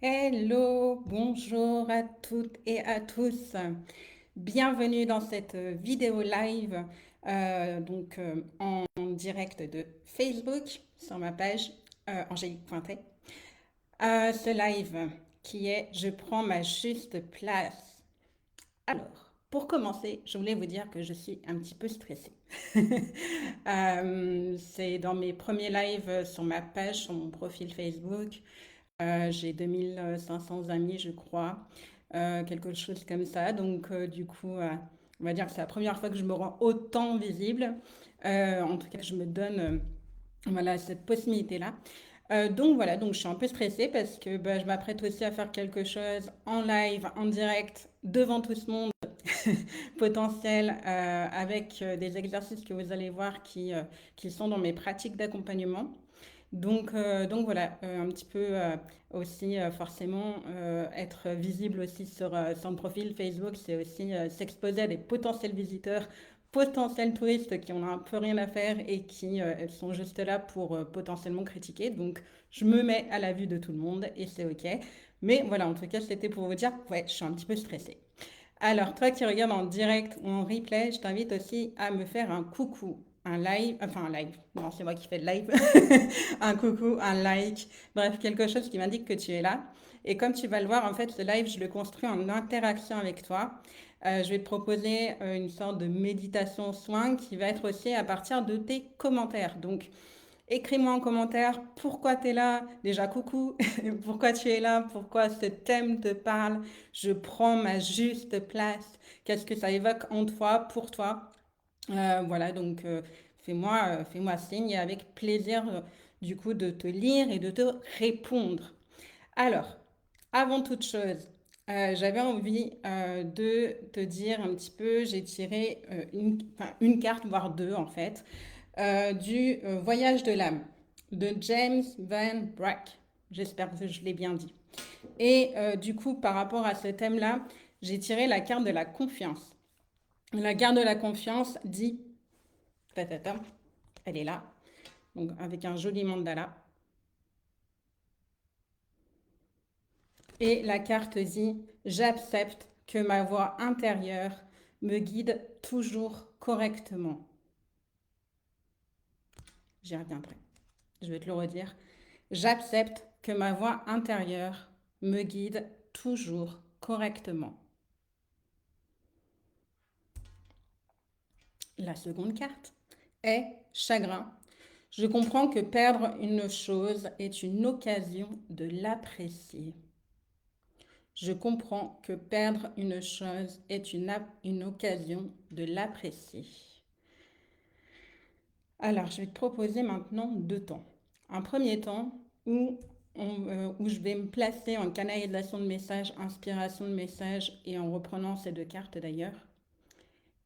Hello, bonjour à toutes et à tous. Bienvenue dans cette vidéo live, en direct de Facebook sur ma page Angélique Pointet. Ce live qui est Je prends ma juste place. Alors, pour commencer, je voulais vous dire que je suis un petit peu stressée. C'est dans mes premiers lives sur ma page, sur mon profil Facebook. J'ai 2500 amis, je crois, quelque chose comme ça. Donc, on va dire que c'est la première fois que je me rends autant visible. En tout cas, je me donne voilà, cette possibilité-là. Donc je suis un peu stressée parce que bah, je m'apprête aussi à faire quelque chose en live, en direct, devant tout ce monde potentiel, avec des exercices que vous allez voir qui sont dans mes pratiques d'accompagnement. Donc voilà, un petit peu aussi forcément être visible aussi sur le profil Facebook, c'est aussi s'exposer à des potentiels visiteurs, potentiels touristes qui ont un peu rien à faire et qui sont juste là pour potentiellement critiquer. Donc je me mets à la vue de tout le monde et c'est ok. Mais voilà, en tout cas, c'était pour vous dire, ouais, je suis un petit peu stressée. Alors, toi qui regardes en direct ou en replay, je t'invite aussi à me faire un coucou, un live, non, c'est moi qui fais le live, un coucou, un like, bref, quelque chose qui m'indique que tu es là. Et comme tu vas le voir, en fait, ce live, je le construis en interaction avec toi. Je vais te proposer une sorte de méditation soin qui va être aussi à partir de tes commentaires. Donc, écris-moi en commentaire pourquoi tu es là. Déjà, coucou, pourquoi tu es là, pourquoi ce thème te parle. Je prends ma juste place. Qu'est-ce que ça évoque en toi, pour toi. Voilà, donc fais-moi signe et avec plaisir du coup de te lire et de te répondre. Alors, avant toute chose, j'avais envie de te dire un petit peu, j'ai tiré une carte, voire deux en fait, du Voyage de l'âme de James Van Brack. J'espère que je l'ai bien dit. Et du coup, par rapport à ce thème-là, j'ai tiré la carte de la confiance. La carte de la confiance dit, ta, elle est là, donc avec un joli mandala. Et la carte dit, j'accepte que ma voix intérieure me guide toujours correctement. J'y reviendrai. Je vais te le redire. J'accepte que ma voix intérieure me guide toujours correctement. La seconde carte est chagrin. Je comprends que perdre une chose est une occasion de l'apprécier. Je comprends que perdre une chose est une occasion de l'apprécier. Alors, je vais te proposer maintenant deux temps. Un premier temps où je vais me placer en canalisation de messages, inspiration de messages et en reprenant ces deux cartes d'ailleurs.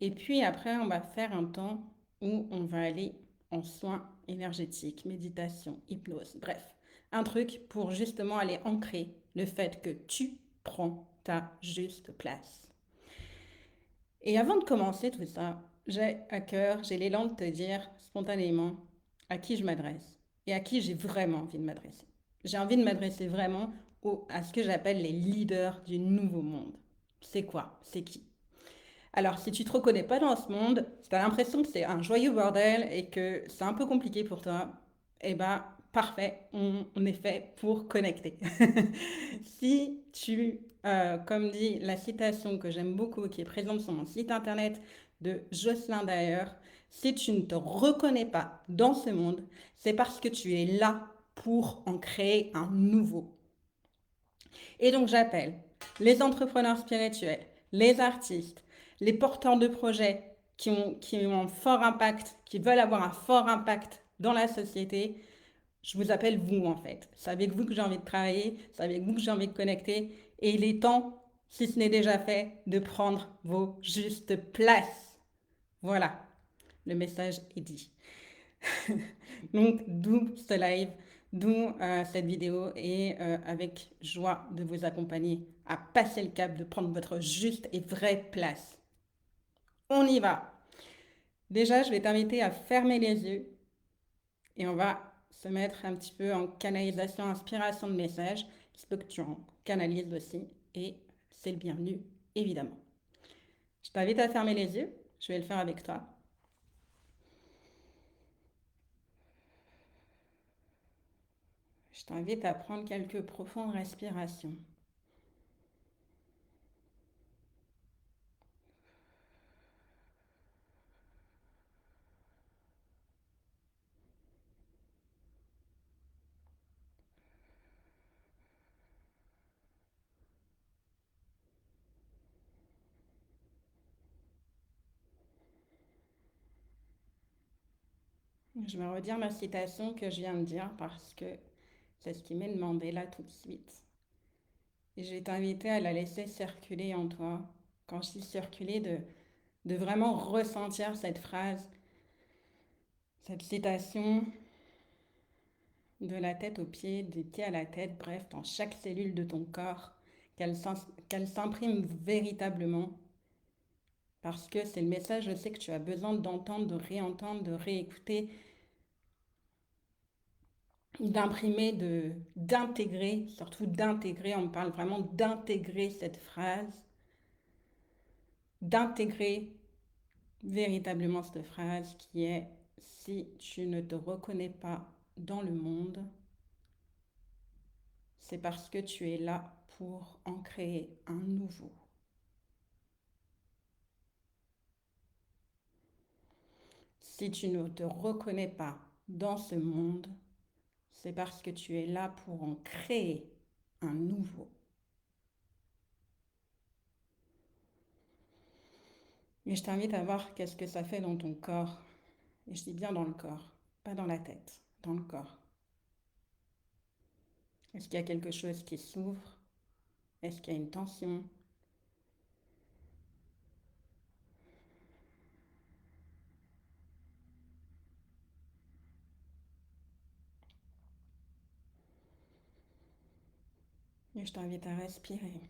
Et puis après, on va faire un temps où on va aller en soins énergétiques, méditation, hypnose, bref. Un truc pour justement aller ancrer le fait que tu prends ta juste place. Et avant de commencer tout ça, j'ai à cœur, j'ai l'élan de te dire spontanément à qui je m'adresse et à qui j'ai vraiment envie de m'adresser. J'ai envie de m'adresser vraiment à ce que j'appelle les leaders du nouveau monde. C'est quoi? C'est qui? Alors, si tu ne te reconnais pas dans ce monde, si tu as l'impression que c'est un joyeux bordel et que c'est un peu compliqué pour toi, eh ben, parfait, on est fait pour connecter. Si tu, comme dit la citation que j'aime beaucoup, qui est présente sur mon site internet de Jocelyn d'ailleurs, si tu ne te reconnais pas dans ce monde, c'est parce que tu es là pour en créer un nouveau. Et donc j'appelle les entrepreneurs spirituels, les artistes, les porteurs de projets qui ont un fort impact, qui veulent avoir un fort impact dans la société. Je vous appelle vous en fait. C'est avec vous que j'ai envie de travailler, c'est avec vous que j'ai envie de connecter. Et il est temps, si ce n'est déjà fait, de prendre vos justes places. Voilà, le message est dit. Donc, d'où ce live, d'où cette vidéo et avec joie de vous accompagner à passer le cap, de prendre votre juste et vraie place. On y va. Déjà, je vais t'inviter à fermer les yeux et on va se mettre un petit peu en canalisation, inspiration de message se peut que tu en canalises aussi et c'est le bienvenu, évidemment. Je t'invite à fermer les yeux, je vais le faire avec toi. Je t'invite à prendre quelques profondes respirations. Je vais redire ma citation que je viens de dire parce que c'est ce qui m'est demandé là tout de suite. Et je vais t'inviter à la laisser circuler en toi. Quand je dis circuler, de vraiment ressentir cette phrase, cette citation de la tête aux pieds, des pieds à la tête, bref, dans chaque cellule de ton corps, qu'elle s'imprime véritablement. Parce que c'est le message, je sais que tu as besoin d'entendre, de réentendre, de réécouter, d'imprimer, d'intégrer, surtout d'intégrer, on me parle vraiment d'intégrer cette phrase, d'intégrer véritablement cette phrase qui est si tu ne te reconnais pas dans le monde, c'est parce que tu es là pour en créer un nouveau. Si tu ne te reconnais pas dans ce monde, c'est parce que tu es là pour en créer un nouveau. Et je t'invite à voir qu'est-ce que ça fait dans ton corps. Et je dis bien dans le corps, pas dans la tête, dans le corps. Est-ce qu'il y a quelque chose qui s'ouvre? Est-ce qu'il y a une tension? Et je t'invite à respirer.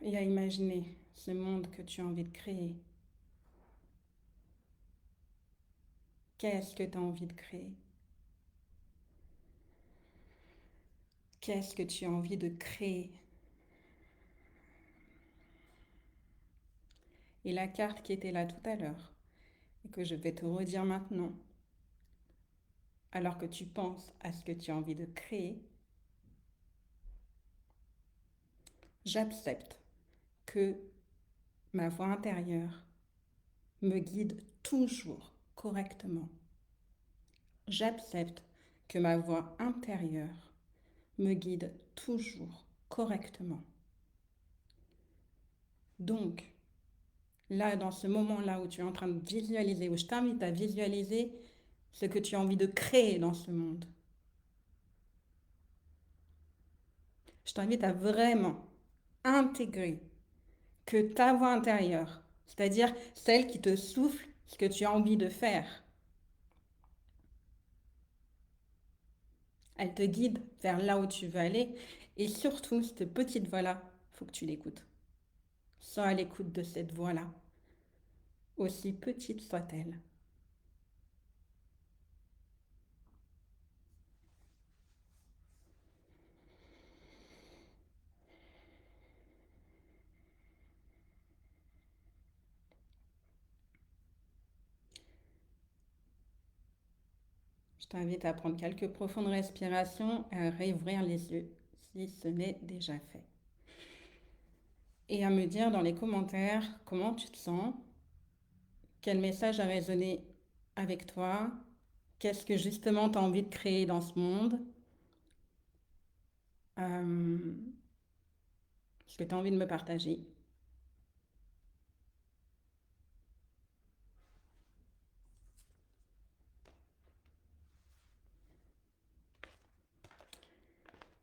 Et à imaginer ce monde que tu as envie de créer. Qu'est-ce que tu as envie de créer? Qu'est-ce que tu as envie de créer? Et la carte qui était là tout à l'heure, et que je vais te redire maintenant, alors que tu penses à ce que tu as envie de créer, j'accepte que ma voix intérieure me guide toujours correctement. J'accepte que ma voix intérieure me guide toujours correctement. Donc, là, dans ce moment-là où tu es en train de visualiser, où je t'invite à visualiser ce que tu as envie de créer dans ce monde, je t'invite à vraiment intégrer que ta voix intérieure, c'est-à-dire celle qui te souffle ce que tu as envie de faire, elle te guide vers là où tu veux aller. Et surtout, cette petite voix-là, il faut que tu l'écoutes. Sois à l'écoute de cette voix-là, aussi petite soit-elle. Je t'invite à prendre quelques profondes respirations et à réouvrir les yeux si ce n'est déjà fait. Et à me dire dans les commentaires comment tu te sens, quel message a résonné avec toi, qu'est-ce que justement tu as envie de créer dans ce monde, ce que tu as envie de me partager.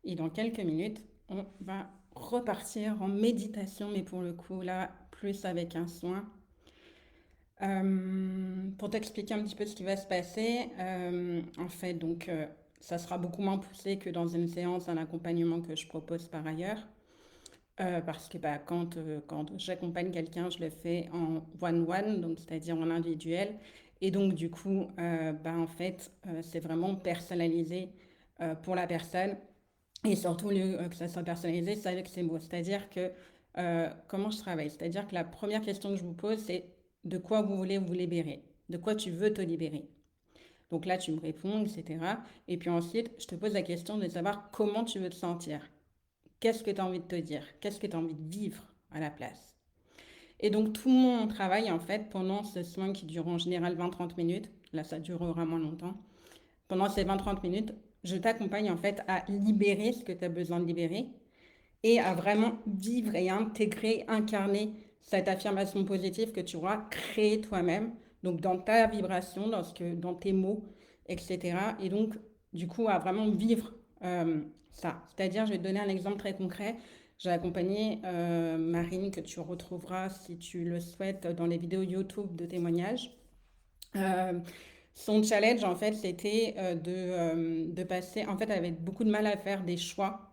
Et dans quelques minutes, on va repartir en méditation, mais pour le coup, là, plus avec un soin. Pour t'expliquer un petit peu ce qui va se passer, en fait, donc, ça sera beaucoup moins poussé que dans une séance, un accompagnement que je propose par ailleurs. parce que bah, quand j'accompagne quelqu'un, je le fais en one-one, donc c'est-à-dire en individuel. Et donc, du coup, bah, en fait, c'est vraiment personnalisé pour la personne. Et surtout, que ça soit personnalisé, c'est avec ses mots. C'est-à-dire que, comment je travaille? C'est-à-dire que la première question que je vous pose, c'est de quoi vous voulez vous libérer? De quoi tu veux te libérer? Donc là, tu me réponds, etc. Et puis ensuite, je te pose la question de savoir comment tu veux te sentir. Qu'est-ce que tu as envie de te dire? Qu'est-ce que tu as envie de vivre à la place? Et donc, tout mon travail, en fait, pendant ce soin qui dure en général 20-30 minutes, là, ça durera moins longtemps, pendant ces 20-30 minutes, je t'accompagne, en fait, à libérer ce que tu as besoin de libérer et à vraiment vivre et intégrer, incarner cette affirmation positive que tu auras créée toi-même, donc dans ta vibration, dans tes mots, etc. Et donc, du coup, à vraiment vivre ça. C'est-à-dire, je vais te donner un exemple très concret. J'ai accompagné Marine, que tu retrouveras si tu le souhaites dans les vidéos YouTube de témoignages. Euh, Son challenge, en fait, c'était de passer. En fait, elle avait beaucoup de mal à faire des choix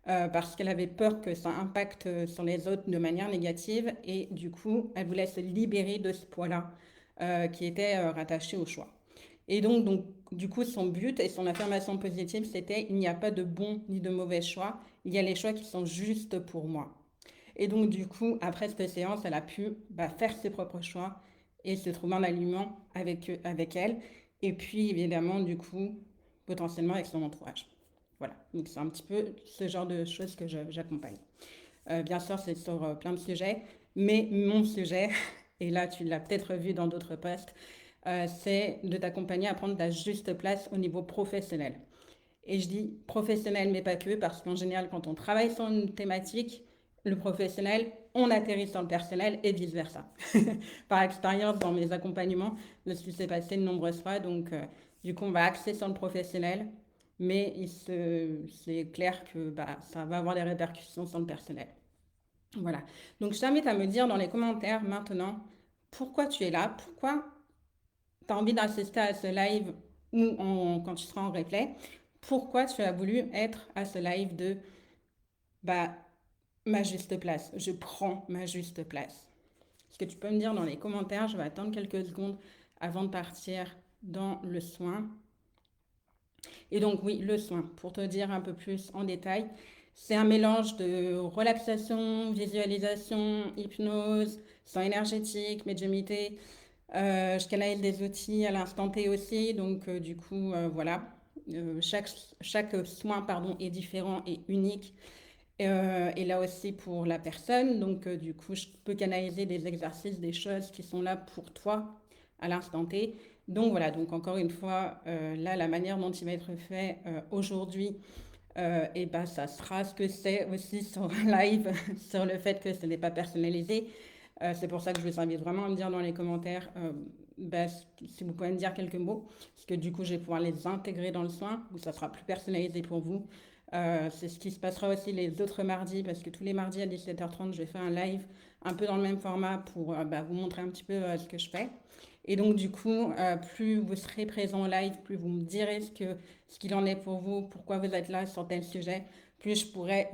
parce qu'elle avait peur que ça impacte sur les autres de manière négative et du coup, elle voulait se libérer de ce poids-là qui était rattaché au choix. Et donc, du coup, son but et son affirmation positive, c'était il n'y a pas de bon ni de mauvais choix, il y a les choix qui sont justes pour moi. Et donc, du coup, après cette séance, elle a pu bah, faire ses propres choix et se trouver en aliment avec elle. Et puis, évidemment, du coup, potentiellement avec son entourage. Voilà, donc c'est un petit peu ce genre de choses que j'accompagne. Bien sûr, c'est sur plein de sujets, mais mon sujet, et là tu l'as peut-être vu dans d'autres posts, c'est de t'accompagner à prendre ta juste place au niveau professionnel. Et je dis professionnel, mais pas que, parce qu'en général, quand on travaille sur une thématique, le professionnel, on atterrit sur le personnel et vice-versa. Par expérience, dans mes accompagnements, je me suis passé de nombreuses fois, donc du coup, on va axer sur le professionnel, mais c'est clair que bah, ça va avoir des répercussions sur le personnel. Voilà. Donc, je t'invite à me dire dans les commentaires maintenant pourquoi tu es là, pourquoi tu as envie d'assister à ce live ou quand tu seras en replay, pourquoi tu as voulu être à ce live de bah, ma juste place. Je prends ma juste place. Ce que tu peux me dire dans les commentaires, je vais attendre quelques secondes avant de partir dans le soin. Et donc oui, le soin, pour te dire un peu plus en détail, c'est un mélange de relaxation, visualisation, hypnose, soin énergétique, médiumnité. Je canalise des outils à l'instant T aussi, donc du coup, voilà. Chaque soin pardon, est différent et unique. Et là aussi pour la personne, donc du coup, je peux canaliser des exercices, des choses qui sont là pour toi à l'instant T. Donc voilà, donc encore une fois, là, la manière dont il va être fait aujourd'hui, et ben, ça sera ce que c'est aussi sur live, sur le fait que ce n'est pas personnalisé. C'est pour ça que je vous invite vraiment à me dire dans les commentaires ben, si vous pouvez me dire quelques mots, parce que du coup, je vais pouvoir les intégrer dans le soin, où ça sera plus personnalisé pour vous. C'est ce qui se passera aussi les autres mardis, parce que tous les mardis à 17h30, je vais faire un live un peu dans le même format pour bah, vous montrer un petit peu ce que je fais. Et donc, du coup, plus vous serez présent en live, plus vous me direz ce qu'il en est pour vous, pourquoi vous êtes là sur tel sujet, plus je pourrai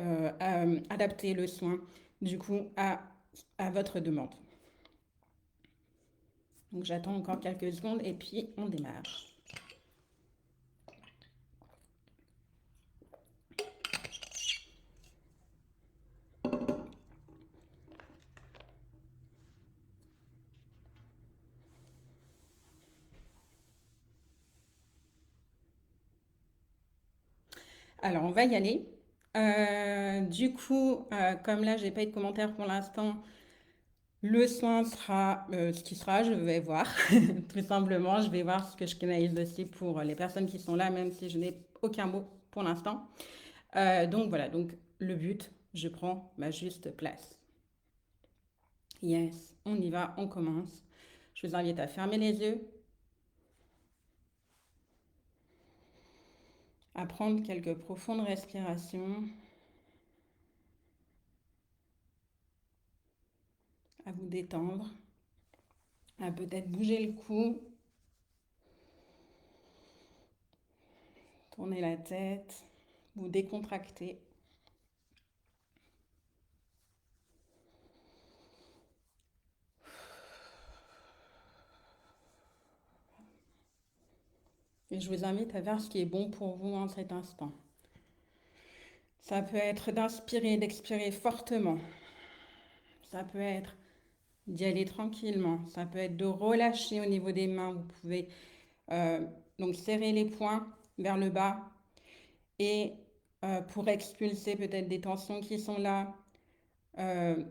adapter le soin, du coup, à votre demande. Donc, j'attends encore quelques secondes et puis on démarre. Alors, on va y aller. Du coup, comme là, j'ai pas eu de commentaires pour l'instant, le soin sera ce qui sera, je vais voir. Tout simplement, je vais voir ce que je canalise aussi pour les personnes qui sont là, même si je n'ai aucun mot pour l'instant. Donc voilà, donc le but, je prends ma juste place. Yes, on y va, on commence. Je vous invite à fermer les yeux, à prendre quelques profondes respirations, à vous détendre, à peut-être bouger le cou, tourner la tête, vous décontracter. Et je vous invite à faire ce qui est bon pour vous en cet instant. Ça peut être d'inspirer, d'expirer fortement. Ça peut être d'y aller tranquillement. Ça peut être de relâcher au niveau des mains. Vous pouvez euh, donc serrer les poings vers le bas et pour expulser peut-être des tensions qui sont là. euh,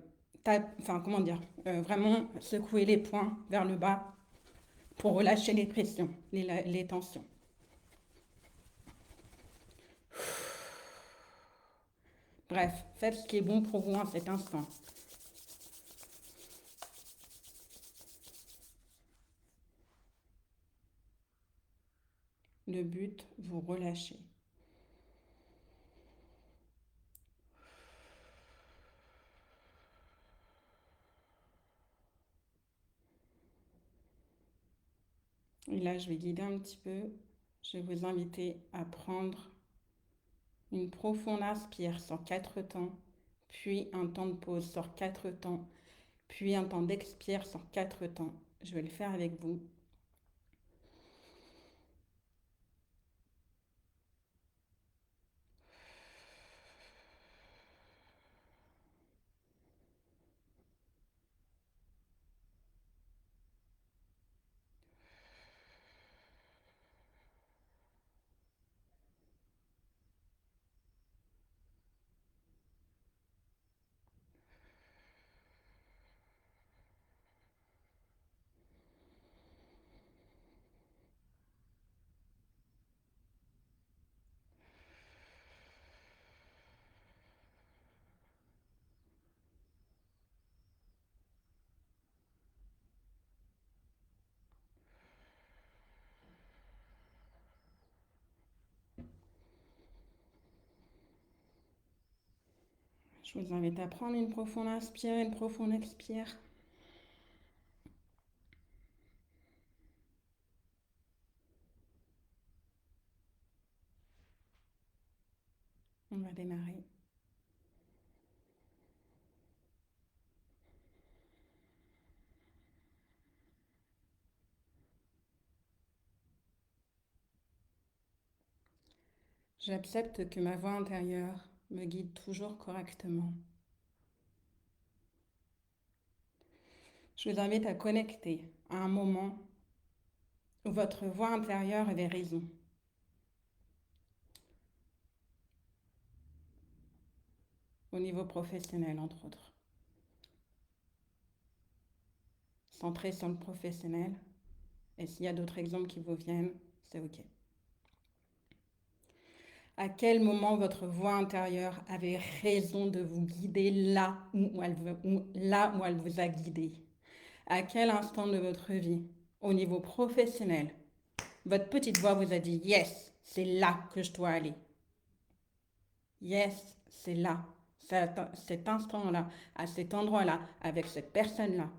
enfin, comment dire, vraiment secouer les poings vers le bas pour relâcher les pressions, les tensions. Bref, faites ce qui est bon pour vous en cet instant. Le but, vous relâchez. Et là, je vais guider un petit peu. Je vais vous inviter à prendre une profonde inspire sur 4 temps, puis un temps de pause sur 4 temps, puis un temps d'expire sur 4 temps. Je vais le faire avec vous. Je vous invite à prendre une profonde inspire et une profonde expire. On va démarrer. J'accepte que ma voix intérieure me guide toujours correctement. Je vous invite à connecter à un moment où votre voix intérieure avait raison. Au niveau professionnel, entre autres. Centré sur le professionnel. Et s'il y a d'autres exemples qui vous viennent, c'est OK. À quel moment votre voix intérieure avait raison de vous guider là où elle vous a guidé? À quel instant de votre vie, au niveau professionnel, votre petite voix vous a dit yes, c'est là que je dois aller. Yes, c'est là, cet instant-là, à cet endroit-là, avec cette personne-là.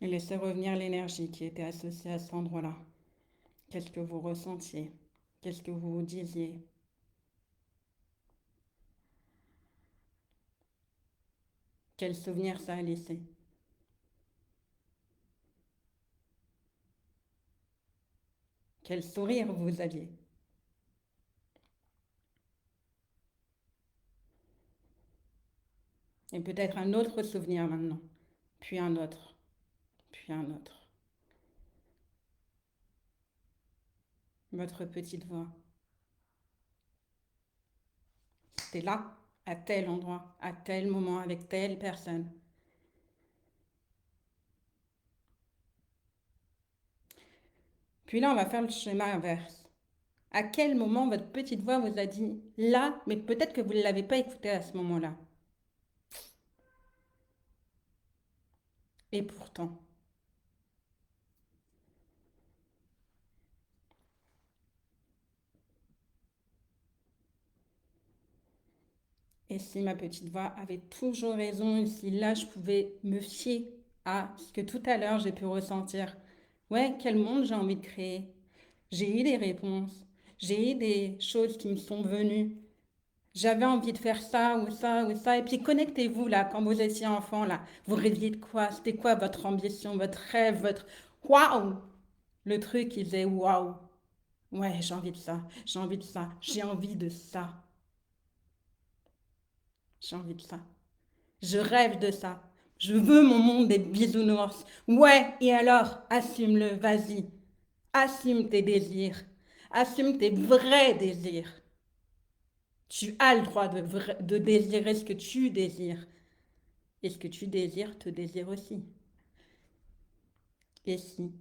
Et laissez revenir l'énergie qui était associée à cet endroit-là. Qu'est-ce que vous ressentiez? Qu'est-ce que vous vous disiez? Quel souvenir ça a laissé? Quel sourire vous aviez? Et peut-être un autre souvenir maintenant, puis un autre, puis un autre. Votre petite voix. C'était là, à tel endroit, à tel moment, avec telle personne. Puis là, on va faire le schéma inverse. À quel moment votre petite voix vous a dit là, mais peut-être que vous ne l'avez pas écouté à ce moment-là. Et pourtant. Et si ma petite voix avait toujours raison, et si là, je pouvais me fier à ce que tout à l'heure j'ai pu ressentir. Ouais, quel monde j'ai envie de créer. J'ai eu des réponses, j'ai eu des choses qui me sont venues. J'avais envie de faire ça ou ça ou ça. Et puis connectez-vous là, quand vous étiez enfant là. Vous rêviez de quoi? C'était quoi votre ambition, votre rêve, votre... Waouh! Le truc, il faisait waouh. Ouais, j'ai envie de ça, j'ai envie de ça, j'ai envie de ça, j'ai envie de ça. Je rêve de ça. Je veux mon monde des bisounours. Ouais, et alors, assume-le, vas-y. Assume tes désirs. Assume tes vrais désirs. Tu as le droit de désirer ce que tu désires. Et ce que tu désires te désire aussi. Et si?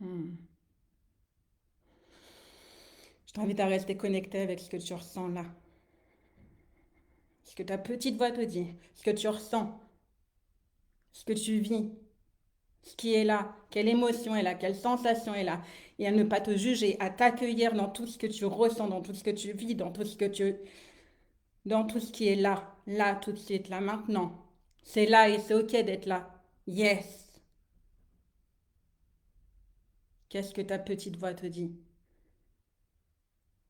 Hmm. Je t'invite à rester connecté avec ce que tu ressens là. Ce que ta petite voix te dit. Ce que tu ressens. Ce que tu vis. Ce qui est là, quelle émotion est là, quelle sensation est là, et à ne pas te juger, à t'accueillir dans tout ce que tu ressens, dans tout ce que tu vis, dans tout ce qui est là, là, tout de suite, là, maintenant. C'est là et c'est ok d'être là. Yes. Qu'est-ce que ta petite voix te dit?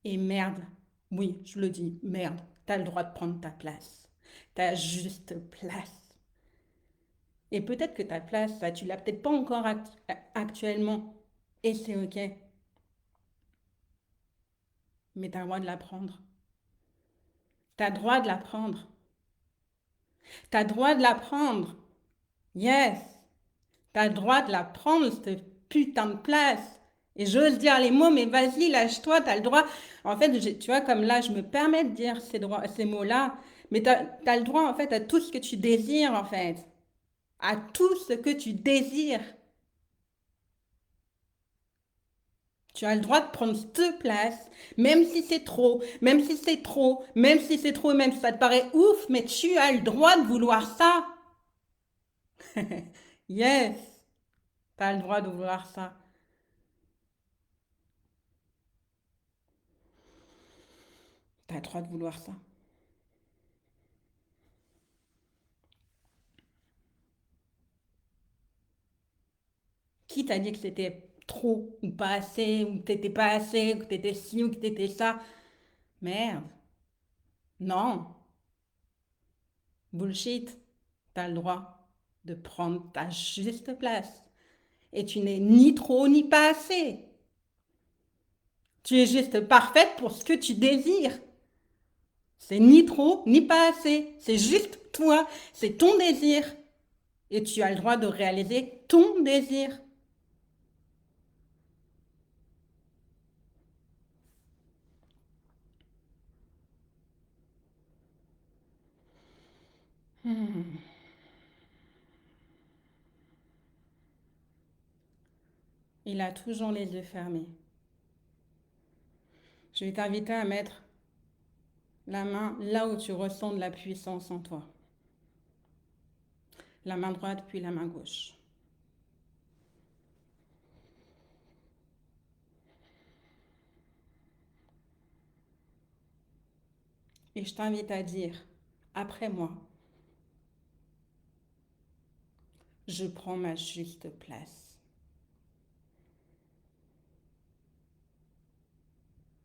Et merde, oui, je le dis, merde, t'as le droit de prendre ta place. Ta juste place. Et peut-être que ta place, ça, tu l'as peut-être pas encore actuellement. Et c'est ok. Mais t'as le droit de la prendre. T'as le droit de la prendre. T'as le droit de la prendre. Yes. T'as le droit de la prendre, cette putain de place. Et j'ose dire les mots, mais vas-y, lâche-toi, t'as le droit. En fait, tu vois, comme là, je me permets de dire ces mots-là, mais t'as le droit, en fait, à tout ce que tu désires, en fait. À tout ce que tu désires. Tu as le droit de prendre cette place, même si c'est trop, même si c'est trop, même si c'est trop, même si ça te paraît ouf, mais tu as le droit de vouloir ça. Yes, tu as le droit de vouloir ça. Tu as le droit de vouloir ça. Qui t'a dit que c'était trop ou pas assez, ou que t'étais pas assez, ou que t'étais ci ou que t'étais ça? Merde. Non. Bullshit. T'as le droit de prendre ta juste place. Et tu n'es ni trop ni pas assez. Tu es juste parfaite pour ce que tu désires. C'est ni trop ni pas assez. C'est juste toi. C'est ton désir. Et tu as le droit de réaliser ton désir. Hmm. Il a toujours les yeux fermés. Je vais t'inviter à mettre la main là où tu ressens de la puissance en toi. La main droite puis la main gauche. Et je t'invite à dire, après moi, je prends ma juste place.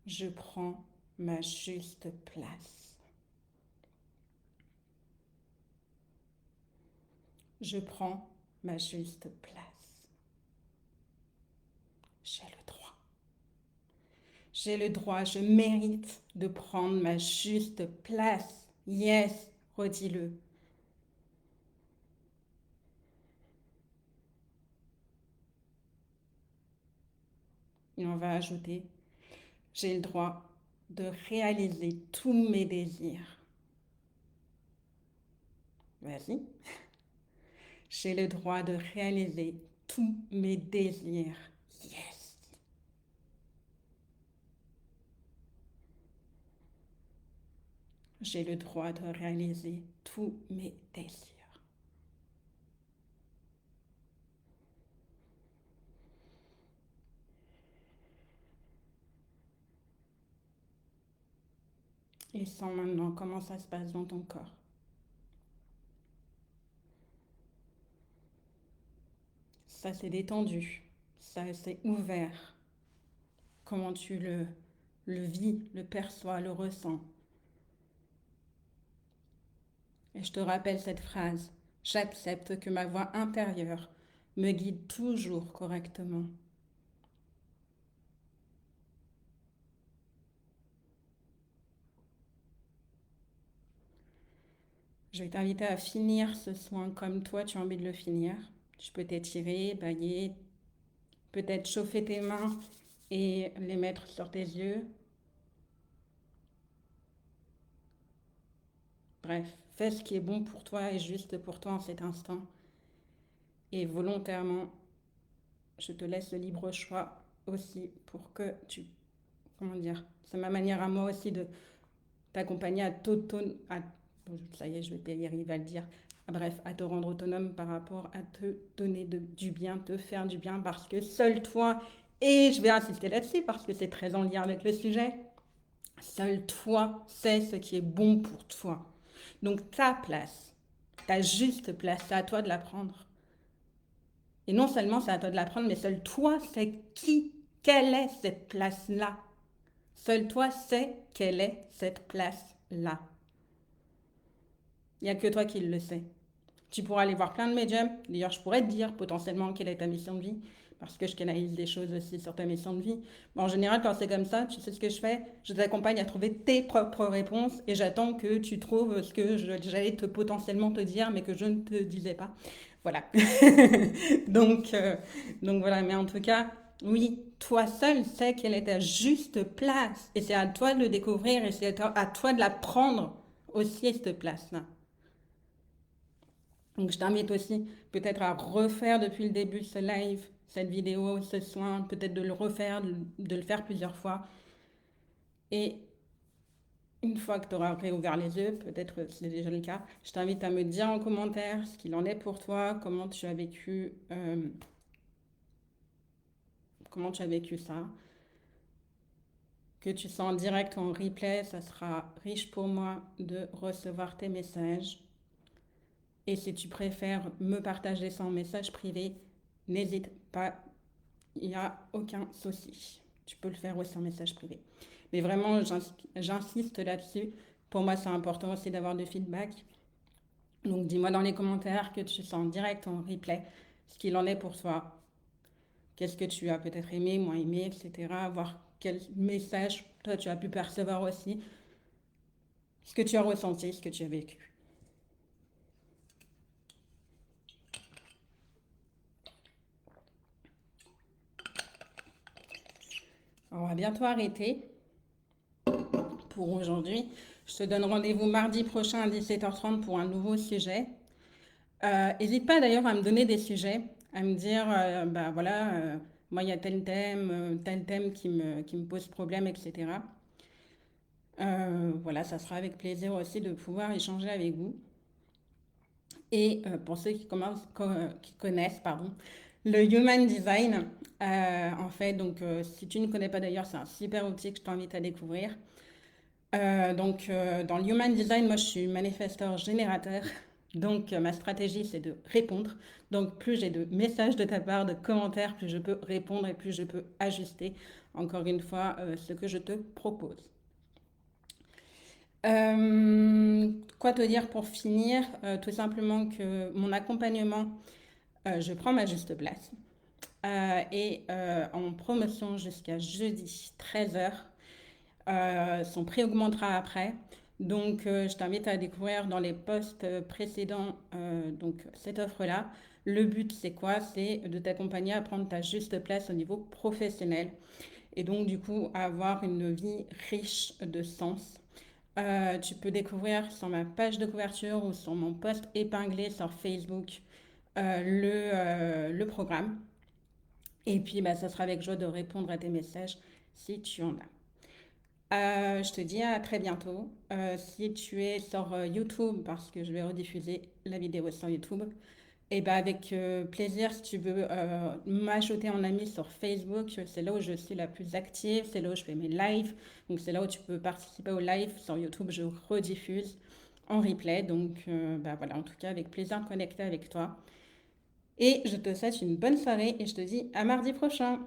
Je prends ma juste place. Je prends ma juste place. J'ai le droit. J'ai le droit, je mérite de prendre ma juste place. Yes, redis-le. Et on va ajouter, j'ai le droit de réaliser tous mes désirs. Vas-y. J'ai le droit de réaliser tous mes désirs. Yes. J'ai le droit de réaliser tous mes désirs. Et sens maintenant comment ça se passe dans ton corps. Ça s'est détendu. Ça s'est ouvert. comment tu le vis, le perçois, le ressens. Et je te rappelle cette phrase. J'accepte que ma voix intérieure me guide toujours correctement. Je vais t'inviter à finir ce soin comme toi tu as envie de le finir. Tu peux t'étirer, bailler, peut-être chauffer tes mains et les mettre sur tes yeux. Bref, fais ce qui est bon pour toi et juste pour toi en cet instant. Et volontairement, je te laisse le libre choix aussi pour que tu... Comment dire? C'est ma manière à moi aussi de t'accompagner ça y est, je vais y arriver à le dire. Bref, à te rendre autonome par rapport à te donner du bien, te faire du bien, parce que seul toi, et je vais insister là-dessus parce que c'est très en lien avec le sujet, seul toi sais ce qui est bon pour toi. Donc ta place, ta juste place, c'est à toi de la prendre. Et non seulement c'est à toi de la prendre, mais seul toi sais quelle est cette place-là. Seul toi sais quelle est cette place-là. Il n'y a que toi qui le sais. Tu pourras aller voir plein de médiums. D'ailleurs, je pourrais te dire potentiellement quelle est ta mission de vie, parce que je canalise des choses aussi sur ta mission de vie. Mais en général, quand c'est comme ça, tu sais ce que je fais? Je t'accompagne à trouver tes propres réponses et j'attends que tu trouves ce que j'allais potentiellement te dire, mais que je ne te disais pas. Voilà. donc, euh, donc voilà, mais en tout cas, oui, toi seul sais quelle est ta juste place. Et c'est à toi de le découvrir et c'est à toi de la prendre aussi, cette place-là. Donc je t'invite aussi peut-être à refaire depuis le début ce live, cette vidéo, ce soin, peut-être de le refaire, de le faire plusieurs fois. Et une fois que tu auras réouvert les yeux, peut-être c'est déjà le cas, je t'invite à me dire en commentaire ce qu'il en est pour toi, comment tu as vécu ça. Que tu sois en direct ou en replay, ça sera riche pour moi de recevoir tes messages. Et si tu préfères me partager ça en message privé, n'hésite pas, il n'y a aucun souci. Tu peux le faire aussi en message privé. Mais vraiment, j'insiste là-dessus. Pour moi, c'est important aussi d'avoir du feedback. Donc, dis-moi dans les commentaires que tu sois en direct ou en replay ce qu'il en est pour toi. Qu'est-ce que tu as peut-être aimé, moins aimé, etc. Voir quel message toi tu as pu percevoir aussi. Ce que tu as ressenti, ce que tu as vécu. On va bientôt arrêter pour aujourd'hui. Je te donne rendez-vous mardi prochain à 17h30 pour un nouveau sujet. N'hésite pas d'ailleurs à me donner des sujets, à me dire, bah voilà, moi il y a tel thème qui me pose problème, etc. Voilà, ça sera avec plaisir aussi de pouvoir échanger avec vous. Et pour ceux qui connaissent, pardon, le Human Design, en fait, donc si tu ne connais pas d'ailleurs, c'est un super outil que je t'invite à découvrir. Dans le Human Design, moi, je suis manifesteur générateur. Donc, ma stratégie, c'est de répondre. Donc, plus j'ai de messages de ta part, de commentaires, plus je peux répondre et plus je peux ajuster, encore une fois, ce que je te propose. Quoi te dire pour finir? Tout simplement que mon accompagnement, je prends ma juste place. En promotion jusqu'à jeudi 13h. Son prix augmentera après. Donc, je t'invite à découvrir dans les posts précédents cette offre-là. Le but, c'est quoi? C'est de t'accompagner à prendre ta juste place au niveau professionnel et donc, du coup, à avoir une vie riche de sens. Tu peux découvrir sur ma page de couverture ou sur mon post épinglé sur Facebook le programme. Et puis, bah, ça sera avec joie de répondre à tes messages si tu en as. Je te dis à très bientôt. Si tu es sur YouTube, parce que je vais rediffuser la vidéo sur YouTube, et ben avec plaisir, si tu veux m'ajouter en ami sur Facebook, c'est là où je suis la plus active, c'est là où je fais mes lives, donc c'est là où tu peux participer au live. Sur YouTube, je rediffuse en replay, donc bah voilà, en tout cas, avec plaisir de connecter avec toi. Et je te souhaite une bonne soirée et je te dis à mardi prochain.